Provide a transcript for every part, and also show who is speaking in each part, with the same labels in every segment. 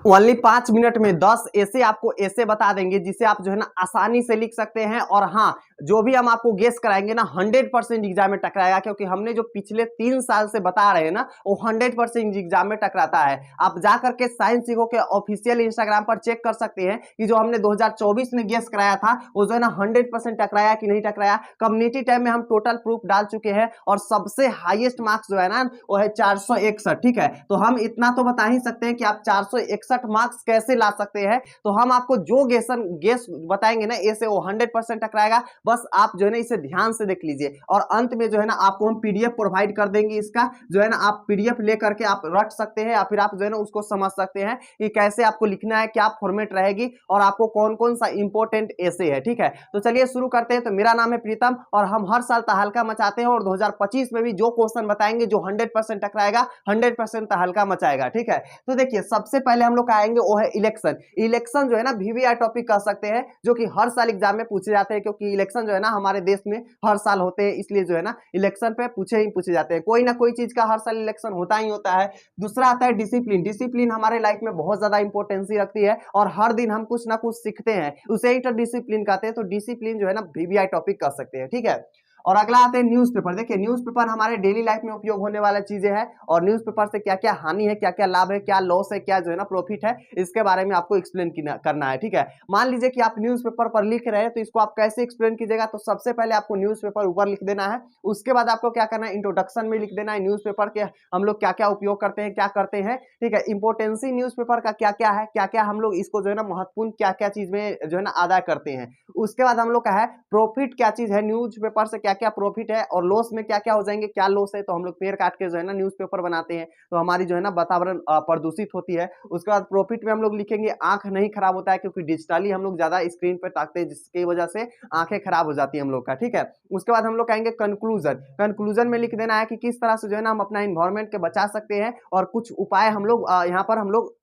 Speaker 1: Only 5 minute में 10 ऐसे आपको ऐसे बता देंगे जिसे आप जो है ना आसानी से लिख सकते हैं। और हाँ, जो भी हम आपको गेस कराएंगे ना 100% एग्जाम में टकराएगा, क्योंकि हमने जो पिछले 3 साल से बता रहे हैं ना वो 100% एग्जाम में टकराता है। आप जाकर के साइंस सीखो के ऑफिशियल इंस्टाग्राम पर चेक कर सकते हैं कि जो हमने 2024 में गेस कराया था वो जो है ना 100% टकराया कि नहीं टकराया। कम्युनिटी टाइम में हम टोटल प्रूफ डाल चुके हैं और सबसे हाईएस्ट मार्क्स जो है ना वो है 461। ठीक है, तो हम इतना तो बता ही सकते हैं कि आप 461 मार्क्स कैसे ला सकते हैं। तो हम आपको जो गेस बताएंगे ना ऐसे वो 100% टकराएगा। बस आप जो है ना इसे ध्यान से देख लीजिए और अंत में जो है ना आपको हम पीडीएफ प्रोवाइड कर देंगे। इसका जो है ना आप पीडीएफ लेकर के आप रख सकते हैं या फिर आप जो है ना उसको समझ सकते हैं कि कैसे आपको लिखना है, क्या फॉर्मेट रहेगी और आपको कौन कौन सा इंपॉर्टेंट ऐसे है। ठीक है, तो चलिए शुरू करते हैं। तो मेरा नाम है प्रीतम और हम हर साल तहलका मचाते हैं और 2025 में भी जो क्वेश्चन बताएंगे जो 100% टकराएगा 100% तहलका मचाएगा। ठीक है, तो देखिए सबसे पहले हम लोग आएंगे वो है इलेक्शन। इलेक्शन जो है ना वीवीआई टॉपिक कह सकते हैं, जो कि हर साल एग्जाम में पूछे जाते हैं, क्योंकि इलेक्शन जो है ना हमारे देश में हर साल होते हैं, इसलिए जो है ना इलेक्शन पे पूछे जाते हैं। कोई ना कोई चीज का हर साल इलेक्शन होता ही होता है। दूसरा आता है डिसिप्लिन। डिसिप्लिन हमारे लाइफ में बहुत ज्यादा इंपॉर्टेंसी रखती है और हर दिन हम कुछ ना कुछ सीखते हैं, उसे ही तो डिसिप्लिन कहते हैं। तो डिसिप्लिन जो है ना वीवीआई टॉपिक कह सकते हैं। ठीक है, और अगला आते हैं न्यूज़पेपर। देखिए न्यूज़पेपर हमारे डेली लाइफ में उपयोग होने वाला चीजें हैं और न्यूज़पेपर से क्या क्या हानि है, क्या क्या लाभ है, क्या लॉस है, क्या जो है ना प्रॉफिट है, इसके बारे में आपको एक्सप्लेन करना है। ठीक है, मान लीजिए कि आप न्यूज़पेपर पर लिख रहे हैं तो इसको आप कैसे एक्सप्लेन कीजिएगा। तो सबसे पहले आपको न्यूज़पेपर ऊपर लिख देना है, उसके बाद आपको क्या करना है इंट्रोडक्शन में लिख देना है न्यूज़पेपर के हम लोग क्या क्या उपयोग करते हैं, क्या करते हैं। ठीक है, इंपोर्टेंसी न्यूज़पेपर का क्या क्या है, क्या क्या हम लोग इसको जो है ना महत्वपूर्ण क्या क्या चीज में जो है ना अदा करते हैं। उसके बाद हम लोग का है प्रॉफिट क्या चीज है, न्यूज़पेपर से क्या क्या प्रॉफिट है और लॉस में क्या क्या हो जाएंगे, क्या लॉस है। तो हम लोग पेड़ काट के जो है ना न्यूज़पेपर बनाते हैं तो हमारी जो है ना वातावरण प्रदूषित होती है। उसके बाद प्रॉफिट में हम लोग लिखेंगे आंख नहीं खराब होता है, क्योंकि डिजिटली हम लोग ज्यादा स्क्रीन पर ताकते हैं जिसकी वजह से आंखें खराब हो जाती है हम लोग का। ठीक है, उसके बाद हम लोग कहेंगे कंक्लूजन। कंक्लूजन में लिख देना है कि किस तरह से जो है ना हम अपना इन्वायरमेंट के बचा सकते हैं और कुछ उपाय हम लोग यहाँ पर हम लोग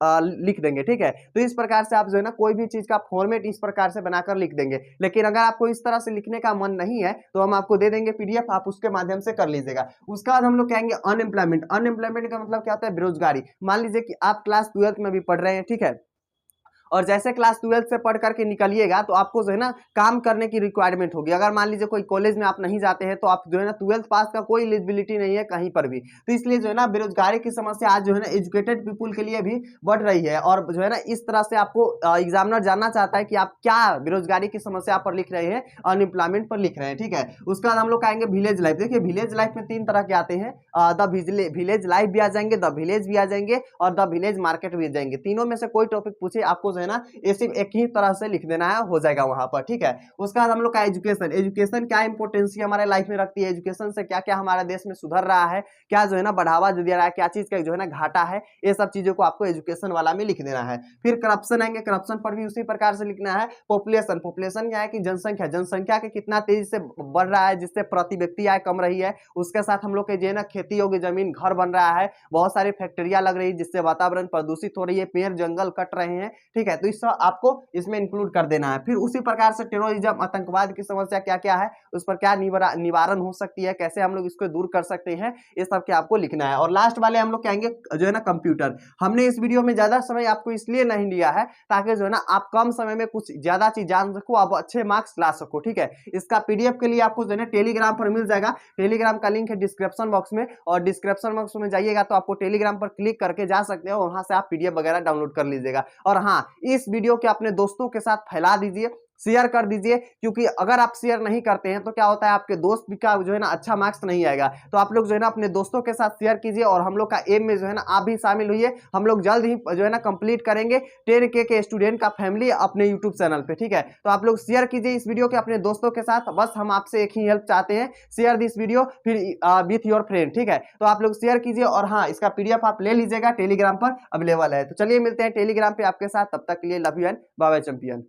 Speaker 1: लिख देंगे। ठीक है, तो इस प्रकार से आप जो है ना कोई भी चीज का फॉर्मेट इस प्रकार से बनाकर लिख देंगे। लेकिन अगर आपको इस तरह से लिखने का मन नहीं है तो हम आपको दे देंगे पीडीएफ, आप उसके माध्यम से कर लीजिएगा। उसके बाद हम लोग कहेंगे अनएम्प्लॉयमेंट। अनएम्प्लॉयमेंट का मतलब क्या होता है, बेरोजगारी। मान लीजिए कि आप क्लास 12th में भी पढ़ रहे हैं, ठीक है, और जैसे क्लास 12th से पढ़ करके निकलिएगा तो आपको जो है ना काम करने की रिक्वायरमेंट होगी। अगर मान लीजिए कोई कॉलेज में आप नहीं जाते हैं तो आप जो है ना 12th पास का कोई एलिजिबिलिटी नहीं है कहीं पर भी। तो इसलिए जो है ना बेरोजगारी की समस्या आज जो है ना एजुकेटेड पीपुल के लिए भी बढ़ रही है और जो है ना इस तरह से आपको एग्जामिनर जानना चाहता है कि आप क्या बेरोजगारी की समस्या पर लिख रहे हैं, अनएम्प्लॉयमेंट पर लिख रहे हैं। ठीक है, उसके बाद हम लोग कहेंगे विलेज लाइफ। देखिए विलेज लाइफ में 3 तरह के आते हैं, द विलेज लाइफ भी आ जाएंगे, द विलेज भी आ जाएंगे और द विलेज मार्केट भी आ जाएंगे। तीनों में से कोई टॉपिक पूछे आपको जो है ना ये सिर्फ एक ही तरह से लिख देना है, हो जाएगा वहां पर। ठीक है, उसके बाद हम लोग का एजुकेशन। एजुकेशन क्या इंपोर्टेंसी हमारे लाइफ में रखती है, एजुकेशन से क्या क्या हमारे देश में सुधर रहा है, क्या जो है ना बढ़ावा जो दे रहा है, क्या चीज का जो है ना घाटा है, ये सब चीजों को आपको एजुकेशन वाला में लिख देना है। फिर करप्शन आएंगे, करप्शन पर भी उसी प्रकार से लिखना है। पॉपुलेशन। पॉपुलेशन क्या है कि जनसंख्या, जनसंख्या के कितना तेजी से बढ़ रहा है जिससे प्रति व्यक्ति आय कम रही है। उसके साथ हम लोग के जो है ना खेती योग्य जमीन घर बन रहा है, बहुत सारी फैक्ट्रियां लग रही है जिससे वातावरण प्रदूषित हो रही है, पेड़ जंगल कट रहे हैं। ठीक है, तो इस आपको इसमें इंक्लूड कर देना है। फिर उसी प्रकार से टेररिज्म, आतंकवाद की समस्या क्या क्या है, उस पर क्या निवारण हो सकती है, कैसे हम लोग इसको दूर कर सकते हैं, ये सब के आपको लिखना है। और लास्ट वाले हम लोग कहेंगे जो है ना कंप्यूटर। हमने इस वीडियो में ज्यादा समय आपको इसलिए नहीं लिया है ताकि जो है ना आप कम समय में कुछ ज्यादा चीज जान सको, आप अच्छे मार्क्स ला सको। ठीक है, इसका पीडीएफ के लिए आपको जो है ना टेलीग्राम पर मिल जाएगा। टेलीग्राम का लिंक है डिस्क्रिप्शन बॉक्स में और डिस्क्रिप्शन बॉक्स में जाइएगा तो आपको टेलीग्राम पर क्लिक करके जा सकते हो, वहां से आप पीडीएफ वगैरह डाउनलोड कर लीजिएगा। और हाँ, इस वीडियो के अपने दोस्तों के साथ फैला दीजिए, शेयर कर दीजिए, क्योंकि अगर आप शेयर नहीं करते हैं तो क्या होता है आपके दोस्त का जो है ना अच्छा मार्क्स नहीं आएगा। तो आप लोग जो है ना अपने दोस्तों के साथ शेयर कीजिए और हम लोग का एम में जो है ना आप भी शामिल हुई। हम लोग जल्द ही जो है ना कंप्लीट करेंगे 10K के स्टूडेंट का फैमिली अपने यूट्यूब चैनल पे। ठीक है, तो आप लोग शेयर कीजिए इस वीडियो के अपने दोस्तों के साथ। बस हम आपसे एक ही हेल्प चाहते हैं, शेयर दिस वीडियो फिर विथ योर फ्रेंड। ठीक है, तो आप लोग शेयर कीजिए और हाँ इसका पीडीएफ आप ले लीजिएगा, टेलीग्राम पर अवेलेबल है। तो चलिए मिलते हैं टेलीग्राम पे आपके साथ, तब तक के लिए love you and bye bye champion.